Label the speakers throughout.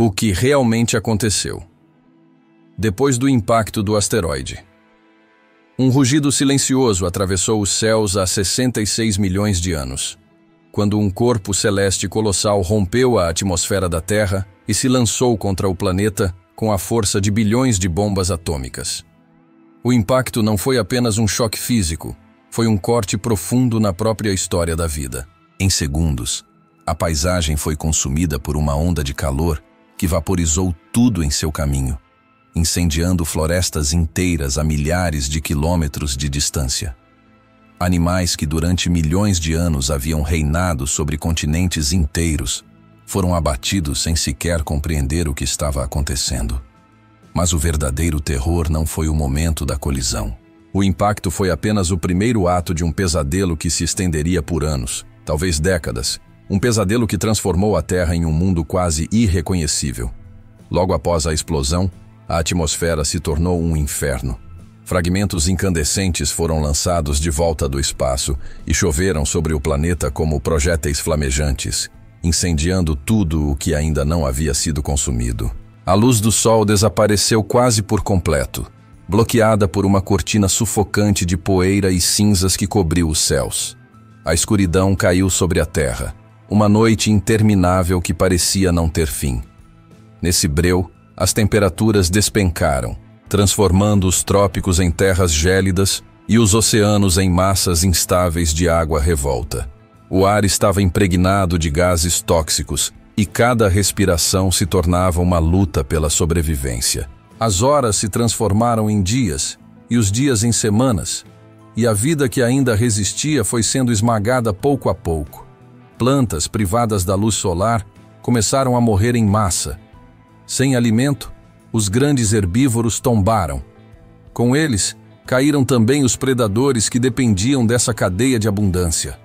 Speaker 1: O que realmente aconteceu. Depois do impacto do asteroide. Um rugido silencioso atravessou os céus há 66 milhões de anos, quando um corpo celeste colossal rompeu a atmosfera da Terra e se lançou contra o planeta com a força de bilhões de bombas atômicas. O impacto não foi apenas um choque físico, foi um corte profundo na própria história da vida. Em segundos, a paisagem foi consumida por uma onda de calor que vaporizou tudo em seu caminho, incendiando florestas inteiras a milhares de quilômetros de distância. Animais que durante milhões de anos haviam reinado sobre continentes inteiros foram abatidos sem sequer compreender o que estava acontecendo. Mas o verdadeiro terror não foi o momento da colisão. O impacto foi apenas o primeiro ato de um pesadelo que se estenderia por anos, talvez décadas, um pesadelo que transformou a Terra em um mundo quase irreconhecível. Logo após a explosão, a atmosfera se tornou um inferno. Fragmentos incandescentes foram lançados de volta do espaço e choveram sobre o planeta como projéteis flamejantes, incendiando tudo o que ainda não havia sido consumido. A luz do Sol desapareceu quase por completo, bloqueada por uma cortina sufocante de poeira e cinzas que cobriu os céus. A escuridão caiu sobre a Terra, uma noite interminável que parecia não ter fim. Nesse breu, as temperaturas despencaram, transformando os trópicos em terras gélidas e os oceanos em massas instáveis de água revolta. O ar estava impregnado de gases tóxicos e cada respiração se tornava uma luta pela sobrevivência. As horas se transformaram em dias e os dias em semanas, e a vida que ainda resistia foi sendo esmagada pouco a pouco. Plantas privadas da luz solar começaram a morrer em massa. Sem alimento, os grandes herbívoros tombaram. Com eles, caíram também os predadores que dependiam dessa cadeia de abundância.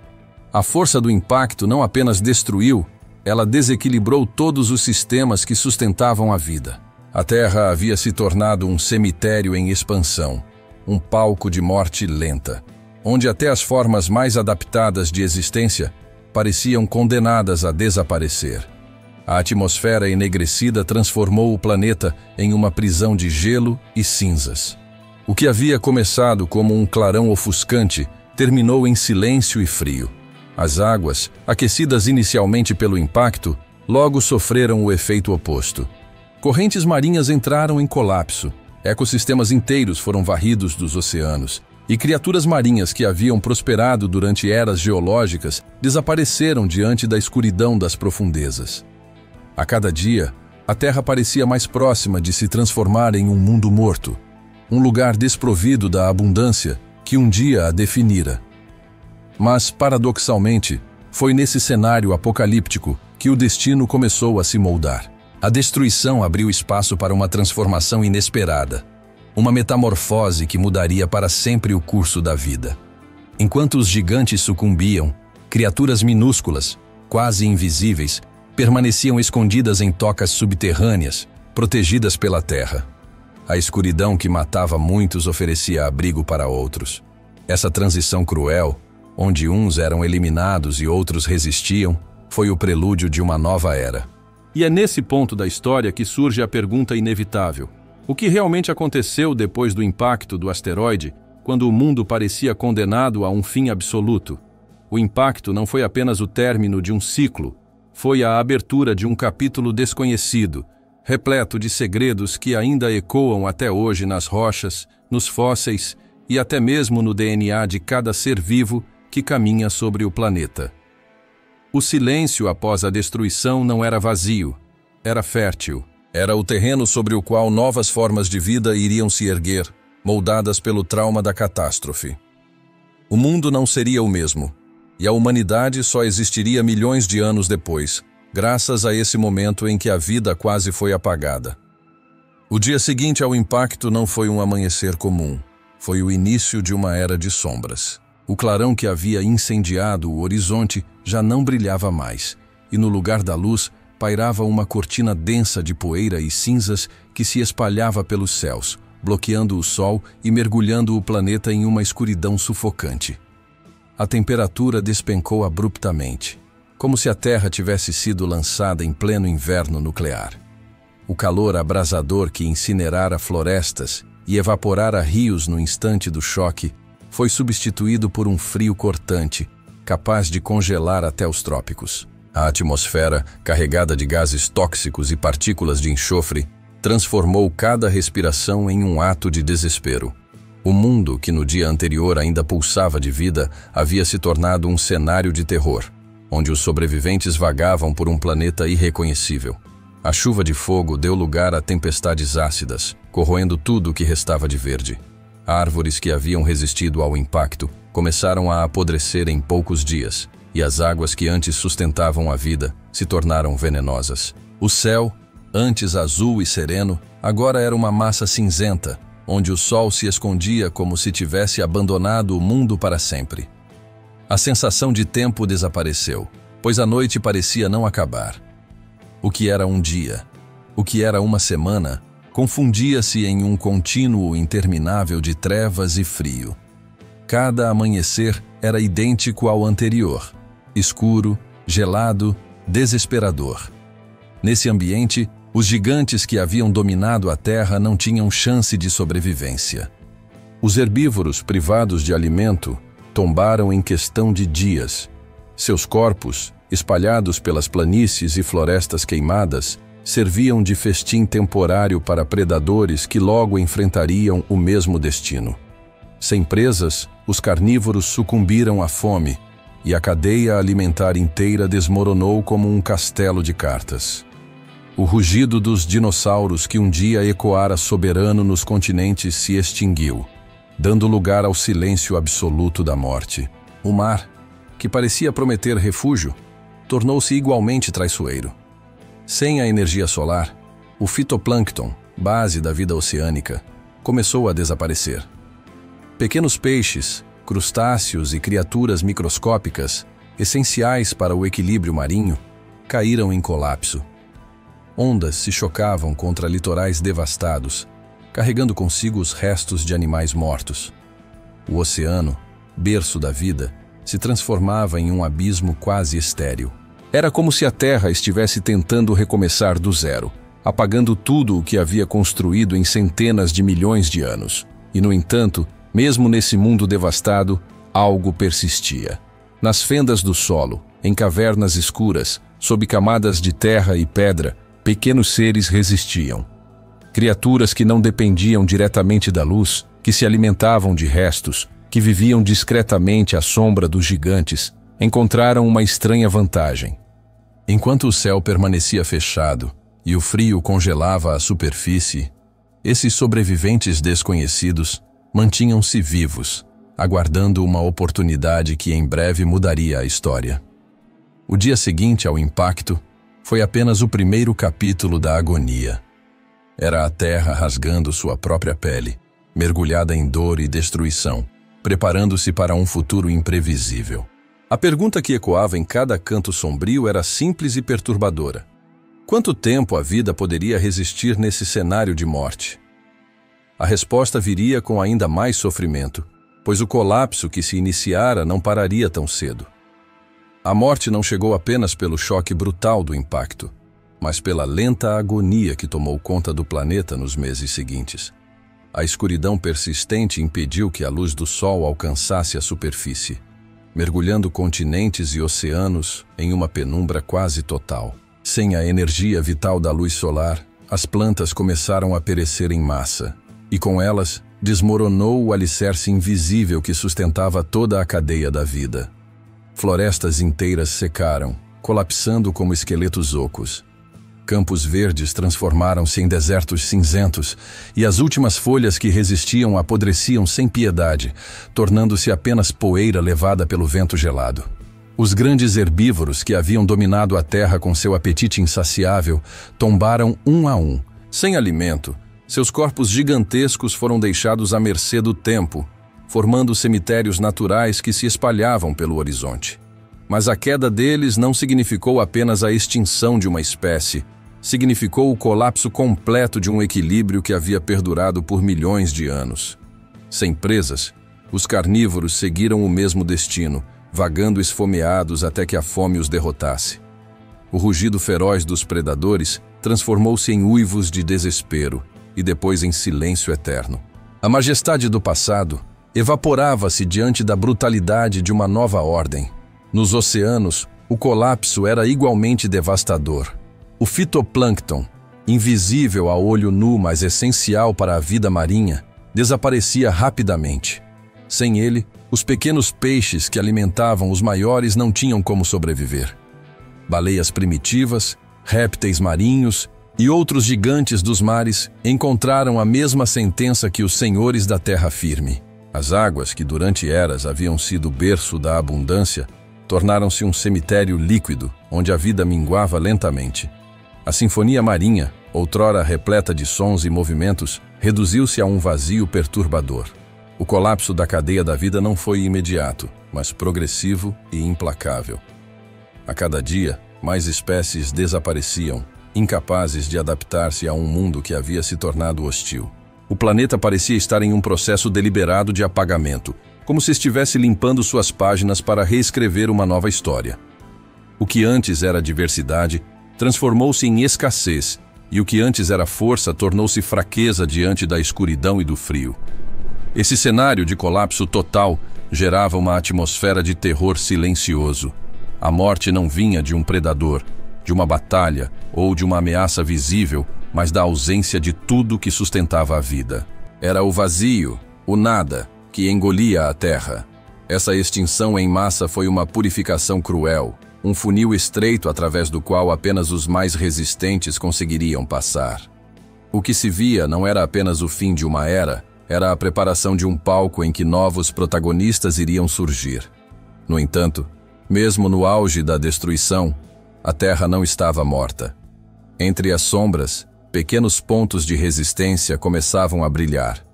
Speaker 1: A força do impacto não apenas destruiu, ela desequilibrou todos os sistemas que sustentavam a vida. A Terra havia se tornado um cemitério em expansão, um palco de morte lenta, onde até as formas mais adaptadas de existência pareciam condenadas a desaparecer. A atmosfera enegrecida transformou o planeta em uma prisão de gelo e cinzas. O que havia começado como um clarão ofuscante terminou em silêncio e frio. As águas, aquecidas inicialmente pelo impacto, logo sofreram o efeito oposto. Correntes marinhas entraram em colapso, ecossistemas inteiros foram varridos dos oceanos, e criaturas marinhas que haviam prosperado durante eras geológicas desapareceram diante da escuridão das profundezas. A cada dia, a Terra parecia mais próxima de se transformar em um mundo morto, um lugar desprovido da abundância que um dia a definira. Mas, paradoxalmente, foi nesse cenário apocalíptico que o destino começou a se moldar. A destruição abriu espaço para uma transformação inesperada, uma metamorfose que mudaria para sempre o curso da vida. Enquanto os gigantes sucumbiam, criaturas minúsculas, quase invisíveis, permaneciam escondidas em tocas subterrâneas, protegidas pela terra. A escuridão que matava muitos oferecia abrigo para outros. Essa transição cruel, onde uns eram eliminados e outros resistiam, foi o prelúdio de uma nova era. E é nesse ponto da história que surge a pergunta inevitável: o que realmente aconteceu depois do impacto do asteroide, quando o mundo parecia condenado a um fim absoluto? O impacto não foi apenas o término de um ciclo, foi a abertura de um capítulo desconhecido, repleto de segredos que ainda ecoam até hoje nas rochas, nos fósseis e até mesmo no DNA de cada ser vivo que caminha sobre o planeta. O silêncio após a destruição não era vazio, era fértil. Era o terreno sobre o qual novas formas de vida iriam se erguer, moldadas pelo trauma da catástrofe. O mundo não seria o mesmo, e a humanidade só existiria milhões de anos depois, graças a esse momento em que a vida quase foi apagada. O dia seguinte ao impacto não foi um amanhecer comum, foi o início de uma era de sombras. O clarão que havia incendiado o horizonte já não brilhava mais, e no lugar da luz pairava uma cortina densa de poeira e cinzas que se espalhava pelos céus, bloqueando o sol e mergulhando o planeta em uma escuridão sufocante. A temperatura despencou abruptamente, como se a Terra tivesse sido lançada em pleno inverno nuclear. O calor abrasador que incinerara florestas e evaporara rios no instante do choque foi substituído por um frio cortante, capaz de congelar até os trópicos. A atmosfera, carregada de gases tóxicos e partículas de enxofre, transformou cada respiração em um ato de desespero. O mundo, que no dia anterior ainda pulsava de vida, havia se tornado um cenário de terror, onde os sobreviventes vagavam por um planeta irreconhecível. A chuva de fogo deu lugar a tempestades ácidas, corroendo tudo o que restava de verde. Árvores que haviam resistido ao impacto começaram a apodrecer em poucos dias, e as águas que antes sustentavam a vida se tornaram venenosas. O céu, antes azul e sereno, agora era uma massa cinzenta, onde o sol se escondia como se tivesse abandonado o mundo para sempre. A sensação de tempo desapareceu, pois a noite parecia não acabar. O que era um dia, o que era uma semana, confundia-se em um contínuo interminável de trevas e frio. Cada amanhecer era idêntico ao anterior, escuro, gelado, desesperador. Nesse ambiente, os gigantes que haviam dominado a terra não tinham chance de sobrevivência. Os herbívoros, privados de alimento, tombaram em questão de dias. Seus corpos, espalhados pelas planícies e florestas queimadas, serviam de festim temporário para predadores que logo enfrentariam o mesmo destino. Sem presas, os carnívoros sucumbiram à fome, e a cadeia alimentar inteira desmoronou como um castelo de cartas. O rugido dos dinossauros que um dia ecoara soberano nos continentes se extinguiu, dando lugar ao silêncio absoluto da morte. O mar, que parecia prometer refúgio, tornou-se igualmente traiçoeiro. Sem a energia solar, o fitoplâncton, base da vida oceânica, começou a desaparecer. Pequenos peixes, crustáceos e criaturas microscópicas, essenciais para o equilíbrio marinho, caíram em colapso. Ondas se chocavam contra litorais devastados, carregando consigo os restos de animais mortos. O oceano, berço da vida, se transformava em um abismo quase estéril. Era como se a Terra estivesse tentando recomeçar do zero, apagando tudo o que havia construído em centenas de milhões de anos. E, no entanto, mesmo nesse mundo devastado, algo persistia. Nas fendas do solo, em cavernas escuras, sob camadas de terra e pedra, pequenos seres resistiam. Criaturas que não dependiam diretamente da luz, que se alimentavam de restos, que viviam discretamente à sombra dos gigantes, encontraram uma estranha vantagem. Enquanto o céu permanecia fechado e o frio congelava a superfície, esses sobreviventes desconhecidos mantinham-se vivos, aguardando uma oportunidade que em breve mudaria a história. O dia seguinte ao impacto foi apenas o primeiro capítulo da agonia. Era a terra rasgando sua própria pele, mergulhada em dor e destruição, preparando-se para um futuro imprevisível. A pergunta que ecoava em cada canto sombrio era simples e perturbadora. Quanto tempo a vida poderia resistir nesse cenário de morte? A resposta viria com ainda mais sofrimento, pois o colapso que se iniciara não pararia tão cedo. A morte não chegou apenas pelo choque brutal do impacto, mas pela lenta agonia que tomou conta do planeta nos meses seguintes. A escuridão persistente impediu que a luz do sol alcançasse a superfície, mergulhando continentes e oceanos em uma penumbra quase total. Sem a energia vital da luz solar, as plantas começaram a perecer em massa, e com elas desmoronou o alicerce invisível que sustentava toda a cadeia da vida. Florestas inteiras secaram, colapsando como esqueletos ocos. Campos verdes transformaram-se em desertos cinzentos, e as últimas folhas que resistiam apodreciam sem piedade, tornando-se apenas poeira levada pelo vento gelado. Os grandes herbívoros que haviam dominado a terra com seu apetite insaciável tombaram um a um, sem alimento. Seus corpos gigantescos foram deixados à mercê do tempo, formando cemitérios naturais que se espalhavam pelo horizonte. Mas a queda deles não significou apenas a extinção de uma espécie, significou o colapso completo de um equilíbrio que havia perdurado por milhões de anos. Sem presas, os carnívoros seguiram o mesmo destino, vagando esfomeados até que a fome os derrotasse. O rugido feroz dos predadores transformou-se em uivos de desespero e depois em silêncio eterno. A majestade do passado evaporava-se diante da brutalidade de uma nova ordem. Nos oceanos, o colapso era igualmente devastador. O fitoplâncton, invisível a olho nu, mas essencial para a vida marinha, desaparecia rapidamente. Sem ele, os pequenos peixes que alimentavam os maiores não tinham como sobreviver. Baleias primitivas, répteis marinhos e outros gigantes dos mares encontraram a mesma sentença que os senhores da terra firme. As águas, que durante eras haviam sido berço da abundância, tornaram-se um cemitério líquido, onde a vida minguava lentamente. A sinfonia marinha, outrora repleta de sons e movimentos, reduziu-se a um vazio perturbador. O colapso da cadeia da vida não foi imediato, mas progressivo e implacável. A cada dia, mais espécies desapareciam, incapazes de adaptar-se a um mundo que havia se tornado hostil. O planeta parecia estar em um processo deliberado de apagamento, como se estivesse limpando suas páginas para reescrever uma nova história. O que antes era diversidade transformou-se em escassez, e o que antes era força tornou-se fraqueza diante da escuridão e do frio. Esse cenário de colapso total gerava uma atmosfera de terror silencioso. A morte não vinha de um predador, de uma batalha ou de uma ameaça visível, mas da ausência de tudo que sustentava a vida. Era o vazio, o nada, que engolia a terra. Essa extinção em massa foi uma purificação cruel, um funil estreito através do qual apenas os mais resistentes conseguiriam passar. O que se via não era apenas o fim de uma era, era a preparação de um palco em que novos protagonistas iriam surgir. No entanto, mesmo no auge da destruição, a Terra não estava morta. Entre as sombras, pequenos pontos de resistência começavam a brilhar,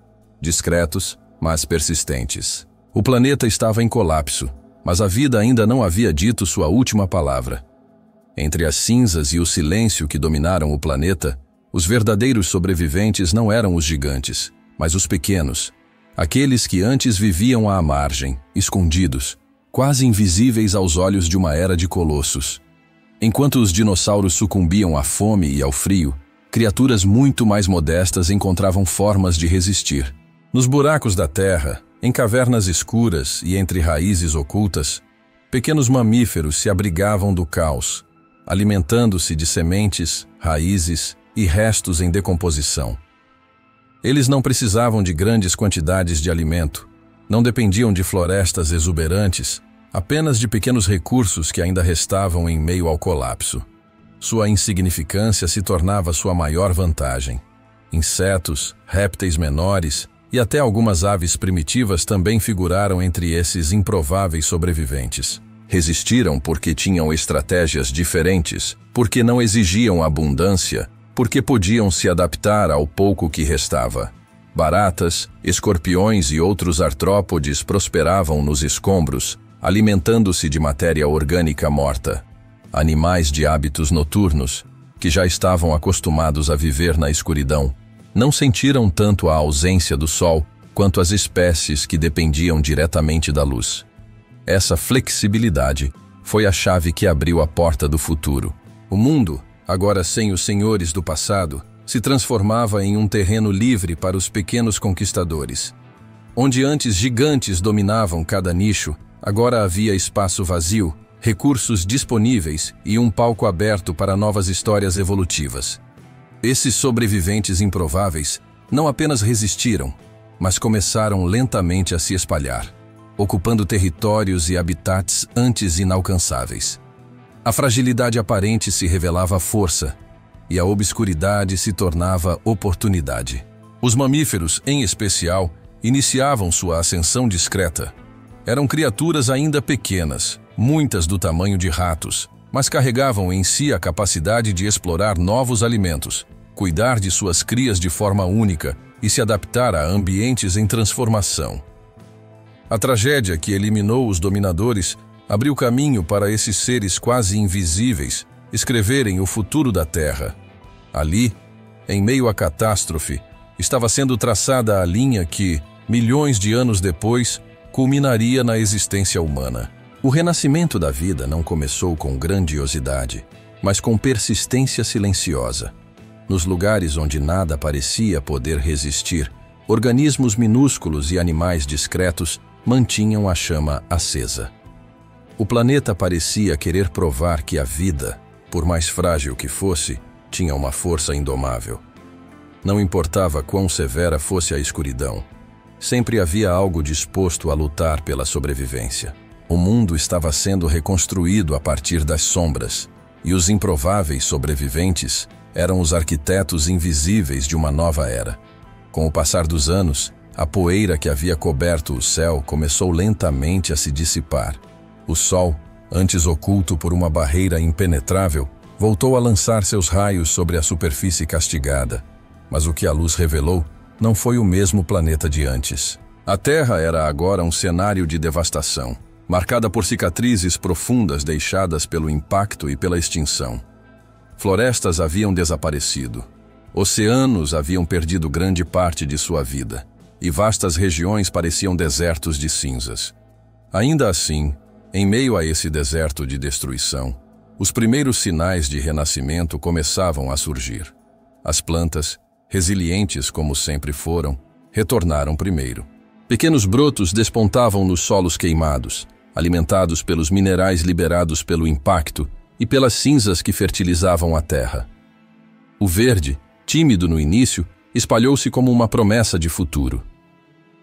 Speaker 1: discretos, mas persistentes. O planeta estava em colapso, mas a vida ainda não havia dito sua última palavra. Entre as cinzas e o silêncio que dominaram o planeta, os verdadeiros sobreviventes não eram os gigantes, mas os pequenos, aqueles que antes viviam à margem, escondidos, quase invisíveis aos olhos de uma era de colossos. Enquanto os dinossauros sucumbiam à fome e ao frio, criaturas muito mais modestas encontravam formas de resistir. Nos buracos da terra, em cavernas escuras e entre raízes ocultas, pequenos mamíferos se abrigavam do caos, alimentando-se de sementes, raízes e restos em decomposição. Eles não precisavam de grandes quantidades de alimento, não dependiam de florestas exuberantes, apenas de pequenos recursos que ainda restavam em meio ao colapso. Sua insignificância se tornava sua maior vantagem. Insetos, répteis menores e até algumas aves primitivas também figuraram entre esses improváveis sobreviventes. Resistiram porque tinham estratégias diferentes, porque não exigiam abundância, porque podiam se adaptar ao pouco que restava. Baratas, escorpiões e outros artrópodes prosperavam nos escombros, alimentando-se de matéria orgânica morta. Animais de hábitos noturnos, que já estavam acostumados a viver na escuridão, não sentiram tanto a ausência do sol quanto as espécies que dependiam diretamente da luz. Essa flexibilidade foi a chave que abriu a porta do futuro. O mundo, agora sem os senhores do passado, se transformava em um terreno livre para os pequenos conquistadores. Onde antes gigantes dominavam cada nicho, agora havia espaço vazio, recursos disponíveis e um palco aberto para novas histórias evolutivas. Esses sobreviventes improváveis não apenas resistiram, mas começaram lentamente a se espalhar, ocupando territórios e habitats antes inalcançáveis. A fragilidade aparente se revelava força, e a obscuridade se tornava oportunidade. Os mamíferos, em especial, iniciavam sua ascensão discreta. Eram criaturas ainda pequenas, muitas do tamanho de ratos, mas carregavam em si a capacidade de explorar novos alimentos, cuidar de suas crias de forma única e se adaptar a ambientes em transformação. A tragédia que eliminou os dominadores abriu caminho para esses seres quase invisíveis escreverem o futuro da Terra. Ali, em meio à catástrofe, estava sendo traçada a linha que, milhões de anos depois, culminaria na existência humana. O renascimento da vida não começou com grandiosidade, mas com persistência silenciosa. Nos lugares onde nada parecia poder resistir, organismos minúsculos e animais discretos mantinham a chama acesa. O planeta parecia querer provar que a vida, por mais frágil que fosse, tinha uma força indomável. Não importava quão severa fosse a escuridão, sempre havia algo disposto a lutar pela sobrevivência. O mundo estava sendo reconstruído a partir das sombras, e os improváveis sobreviventes eram os arquitetos invisíveis de uma nova era. Com o passar dos anos, a poeira que havia coberto o céu começou lentamente a se dissipar. O sol, antes oculto por uma barreira impenetrável, voltou a lançar seus raios sobre a superfície castigada. Mas o que a luz revelou não foi o mesmo planeta de antes. A Terra era agora um cenário de devastação, marcada por cicatrizes profundas deixadas pelo impacto e pela extinção. Florestas haviam desaparecido. Oceanos haviam perdido grande parte de sua vida, e vastas regiões pareciam desertos de cinzas. Ainda assim, em meio a esse deserto de destruição, os primeiros sinais de renascimento começavam a surgir. As plantas, resilientes como sempre foram, retornaram primeiro. Pequenos brotos despontavam nos solos queimados, alimentados pelos minerais liberados pelo impacto e pelas cinzas que fertilizavam a terra. O verde, tímido no início, espalhou-se como uma promessa de futuro.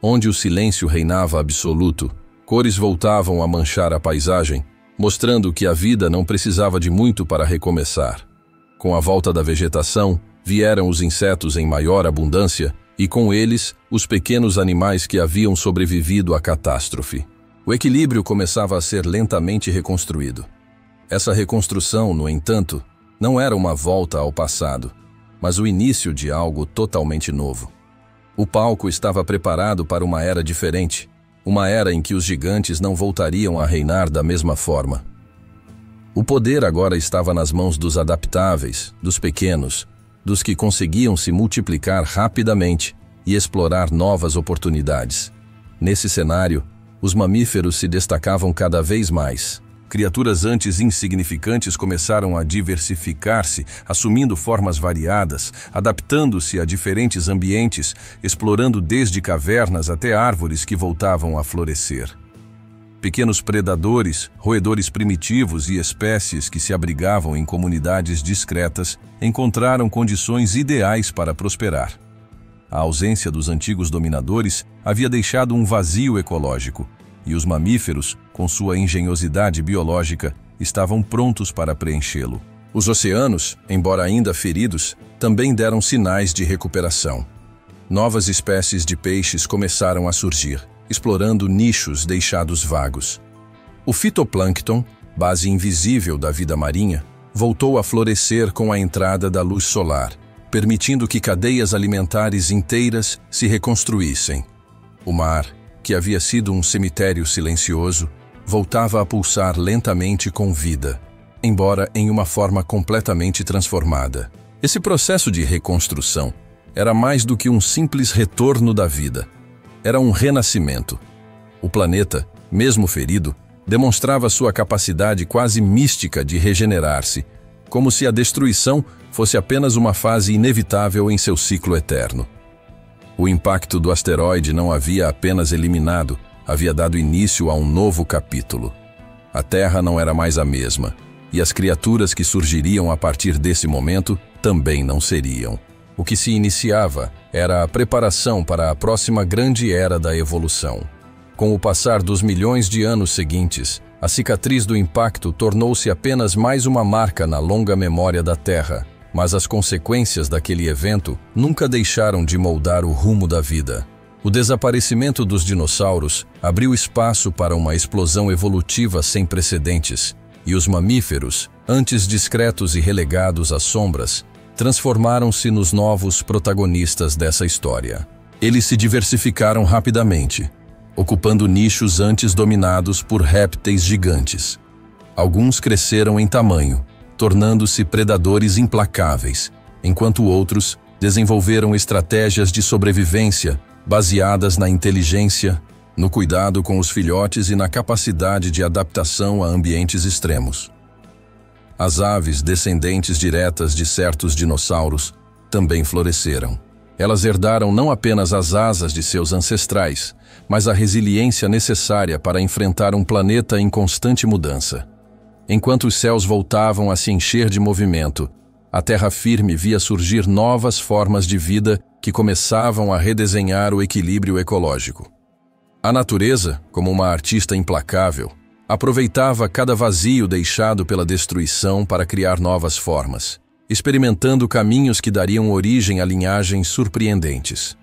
Speaker 1: Onde o silêncio reinava absoluto, cores voltavam a manchar a paisagem, mostrando que a vida não precisava de muito para recomeçar. Com a volta da vegetação, vieram os insetos em maior abundância e, com eles, os pequenos animais que haviam sobrevivido à catástrofe. O equilíbrio começava a ser lentamente reconstruído. Essa reconstrução, no entanto, não era uma volta ao passado, mas o início de algo totalmente novo. O palco estava preparado para uma era diferente, uma era em que os gigantes não voltariam a reinar da mesma forma. O poder agora estava nas mãos dos adaptáveis, dos pequenos, dos que conseguiam se multiplicar rapidamente e explorar novas oportunidades. Nesse cenário, os mamíferos se destacavam cada vez mais. Criaturas antes insignificantes começaram a diversificar-se, assumindo formas variadas, adaptando-se a diferentes ambientes, explorando desde cavernas até árvores que voltavam a florescer. Pequenos predadores, roedores primitivos e espécies que se abrigavam em comunidades discretas encontraram condições ideais para prosperar. A ausência dos antigos dominadores havia deixado um vazio ecológico, e os mamíferos, com sua engenhosidade biológica, estavam prontos para preenchê-lo. Os oceanos, embora ainda feridos, também deram sinais de recuperação. Novas espécies de peixes começaram a surgir, explorando nichos deixados vagos. O fitoplâncton, base invisível da vida marinha, voltou a florescer com a entrada da luz solar, permitindo que cadeias alimentares inteiras se reconstruíssem. O mar, que havia sido um cemitério silencioso, voltava a pulsar lentamente com vida, embora em uma forma completamente transformada. Esse processo de reconstrução era mais do que um simples retorno da vida. Era um renascimento. O planeta, mesmo ferido, demonstrava sua capacidade quase mística de regenerar-se, como se a destruição fosse apenas uma fase inevitável em seu ciclo eterno. O impacto do asteroide não havia apenas eliminado, havia dado início a um novo capítulo. A Terra não era mais a mesma, e as criaturas que surgiriam a partir desse momento também não seriam. O que se iniciava era a preparação para a próxima grande era da evolução. Com o passar dos milhões de anos seguintes, a cicatriz do impacto tornou-se apenas mais uma marca na longa memória da Terra, mas as consequências daquele evento nunca deixaram de moldar o rumo da vida. O desaparecimento dos dinossauros abriu espaço para uma explosão evolutiva sem precedentes, e os mamíferos, antes discretos e relegados às sombras, transformaram-se nos novos protagonistas dessa história. Eles se diversificaram rapidamente, ocupando nichos antes dominados por répteis gigantes. Alguns cresceram em tamanho, tornando-se predadores implacáveis, enquanto outros desenvolveram estratégias de sobrevivência baseadas na inteligência, no cuidado com os filhotes e na capacidade de adaptação a ambientes extremos. As aves descendentes diretas de certos dinossauros também floresceram. Elas herdaram não apenas as asas de seus ancestrais, mas a resiliência necessária para enfrentar um planeta em constante mudança. Enquanto os céus voltavam a se encher de movimento, a terra firme via surgir novas formas de vida que começavam a redesenhar o equilíbrio ecológico. A natureza, como uma artista implacável, aproveitava cada vazio deixado pela destruição para criar novas formas, experimentando caminhos que dariam origem a linhagens surpreendentes.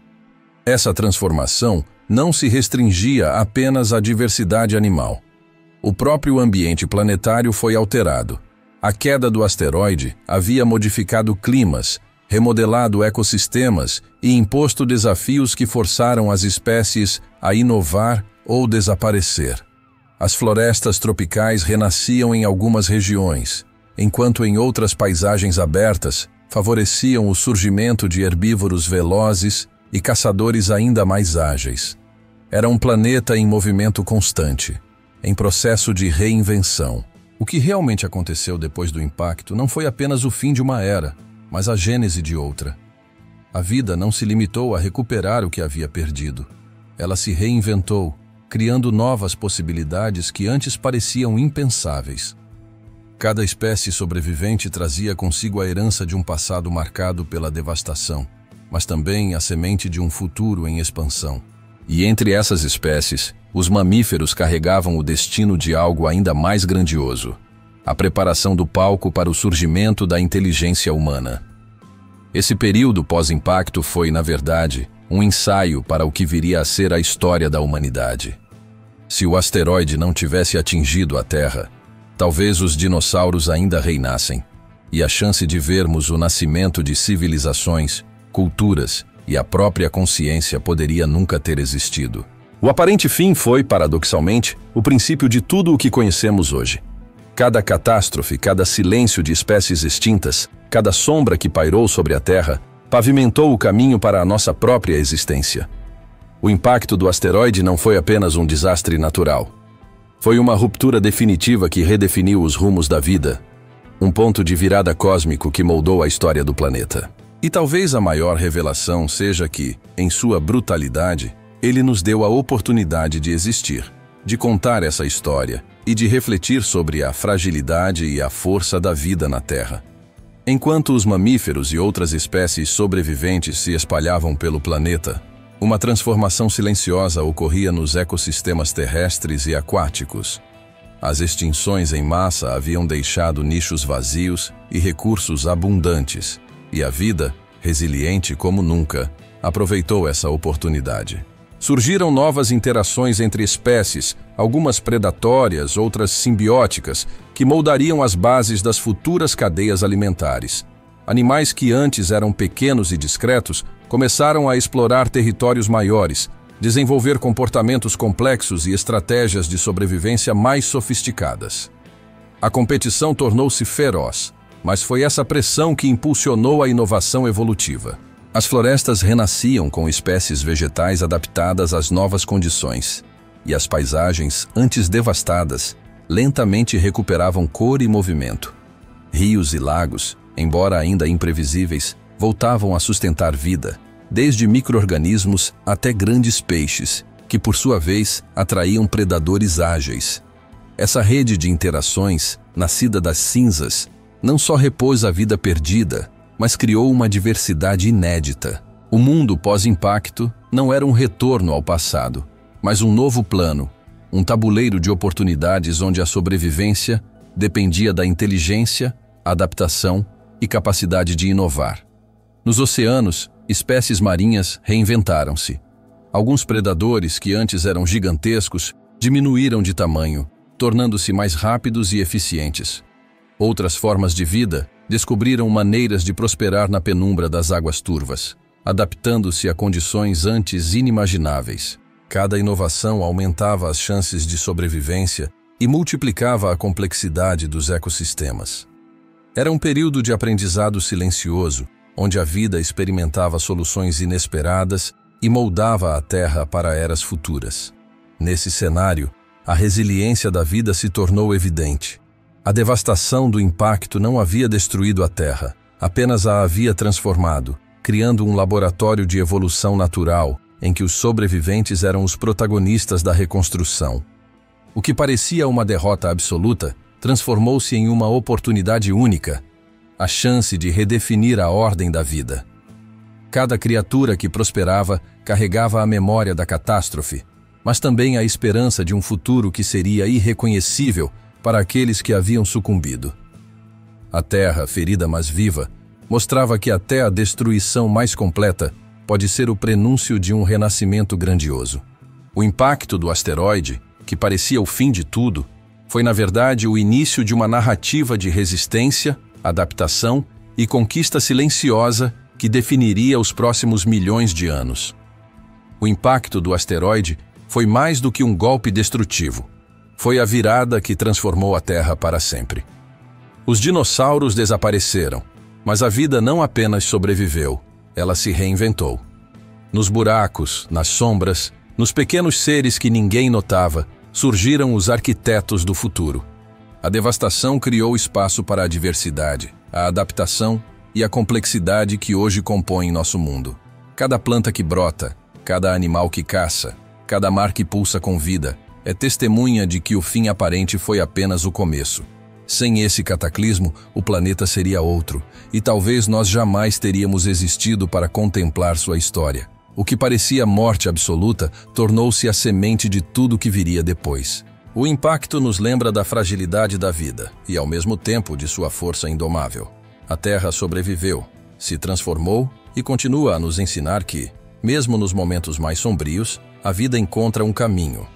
Speaker 1: Essa transformação não se restringia apenas à diversidade animal. O próprio ambiente planetário foi alterado. A queda do asteroide havia modificado climas, remodelado ecossistemas e imposto desafios que forçaram as espécies a inovar ou desaparecer. As florestas tropicais renasciam em algumas regiões, enquanto em outras paisagens abertas favoreciam o surgimento de herbívoros velozes e caçadores ainda mais ágeis. Era um planeta em movimento constante, em processo de reinvenção. O que realmente aconteceu depois do impacto não foi apenas o fim de uma era, mas a gênese de outra. A vida não se limitou a recuperar o que havia perdido. Ela se reinventou, criando novas possibilidades que antes pareciam impensáveis. Cada espécie sobrevivente trazia consigo a herança de um passado marcado pela devastação, mas também a semente de um futuro em expansão. E entre essas espécies, os mamíferos carregavam o destino de algo ainda mais grandioso: a preparação do palco para o surgimento da inteligência humana. Esse período pós-impacto foi, na verdade, um ensaio para o que viria a ser a história da humanidade. Se o asteroide não tivesse atingido a Terra, talvez os dinossauros ainda reinassem, e a chance de vermos o nascimento de civilizações, culturas e a própria consciência poderia nunca ter existido. O aparente fim foi, paradoxalmente, o princípio de tudo o que conhecemos hoje. Cada catástrofe, cada silêncio de espécies extintas, cada sombra que pairou sobre a Terra, pavimentou o caminho para a nossa própria existência. O impacto do asteroide não foi apenas um desastre natural. Foi uma ruptura definitiva que redefiniu os rumos da vida, um ponto de virada cósmico que moldou a história do planeta. E talvez a maior revelação seja que, em sua brutalidade, ele nos deu a oportunidade de existir, de contar essa história e de refletir sobre a fragilidade e a força da vida na Terra. Enquanto os mamíferos e outras espécies sobreviventes se espalhavam pelo planeta, uma transformação silenciosa ocorria nos ecossistemas terrestres e aquáticos. As extinções em massa haviam deixado nichos vazios e recursos abundantes, e a vida, resiliente como nunca, aproveitou essa oportunidade. Surgiram novas interações entre espécies, algumas predatórias, outras simbióticas, que moldariam as bases das futuras cadeias alimentares. Animais que antes eram pequenos e discretos começaram a explorar territórios maiores, desenvolver comportamentos complexos e estratégias de sobrevivência mais sofisticadas. A competição tornou-se feroz, mas foi essa pressão que impulsionou a inovação evolutiva. As florestas renasciam com espécies vegetais adaptadas às novas condições, e as paisagens, antes devastadas, lentamente recuperavam cor e movimento. Rios e lagos, embora ainda imprevisíveis, voltavam a sustentar vida, desde micro-organismos até grandes peixes, que por sua vez atraíam predadores ágeis. Essa rede de interações, nascida das cinzas, não só repôs a vida perdida, mas criou uma diversidade inédita. O mundo pós-impacto não era um retorno ao passado, mas um novo plano, um tabuleiro de oportunidades onde a sobrevivência dependia da inteligência, adaptação e capacidade de inovar. Nos oceanos, espécies marinhas reinventaram-se. Alguns predadores que antes eram gigantescos diminuíram de tamanho, tornando-se mais rápidos e eficientes. Outras formas de vida descobriram maneiras de prosperar na penumbra das águas turvas, adaptando-se a condições antes inimagináveis. Cada inovação aumentava as chances de sobrevivência e multiplicava a complexidade dos ecossistemas. Era um período de aprendizado silencioso, onde a vida experimentava soluções inesperadas e moldava a Terra para eras futuras. Nesse cenário, a resiliência da vida se tornou evidente. A devastação do impacto não havia destruído a Terra, apenas a havia transformado, criando um laboratório de evolução natural em que os sobreviventes eram os protagonistas da reconstrução. O que parecia uma derrota absoluta transformou-se em uma oportunidade única, a chance de redefinir a ordem da vida. Cada criatura que prosperava carregava a memória da catástrofe, mas também a esperança de um futuro que seria irreconhecível para aqueles que haviam sucumbido. A Terra, ferida mas viva, mostrava que até a destruição mais completa pode ser o prenúncio de um renascimento grandioso. O impacto do asteroide, que parecia o fim de tudo, foi na verdade o início de uma narrativa de resistência, adaptação e conquista silenciosa que definiria os próximos milhões de anos. O impacto do asteroide foi mais do que um golpe destrutivo. Foi a virada que transformou a Terra para sempre. Os dinossauros desapareceram, mas a vida não apenas sobreviveu, ela se reinventou. Nos buracos, nas sombras, nos pequenos seres que ninguém notava, surgiram os arquitetos do futuro. A devastação criou espaço para a diversidade, a adaptação e a complexidade que hoje compõem nosso mundo. Cada planta que brota, cada animal que caça, cada mar que pulsa com vida, é testemunha de que o fim aparente foi apenas o começo. Sem esse cataclismo, o planeta seria outro, e talvez nós jamais teríamos existido para contemplar sua história. O que parecia morte absoluta tornou-se a semente de tudo que viria depois. O impacto nos lembra da fragilidade da vida e, ao mesmo tempo, de sua força indomável. A Terra sobreviveu, se transformou e continua a nos ensinar que, mesmo nos momentos mais sombrios, a vida encontra um caminho.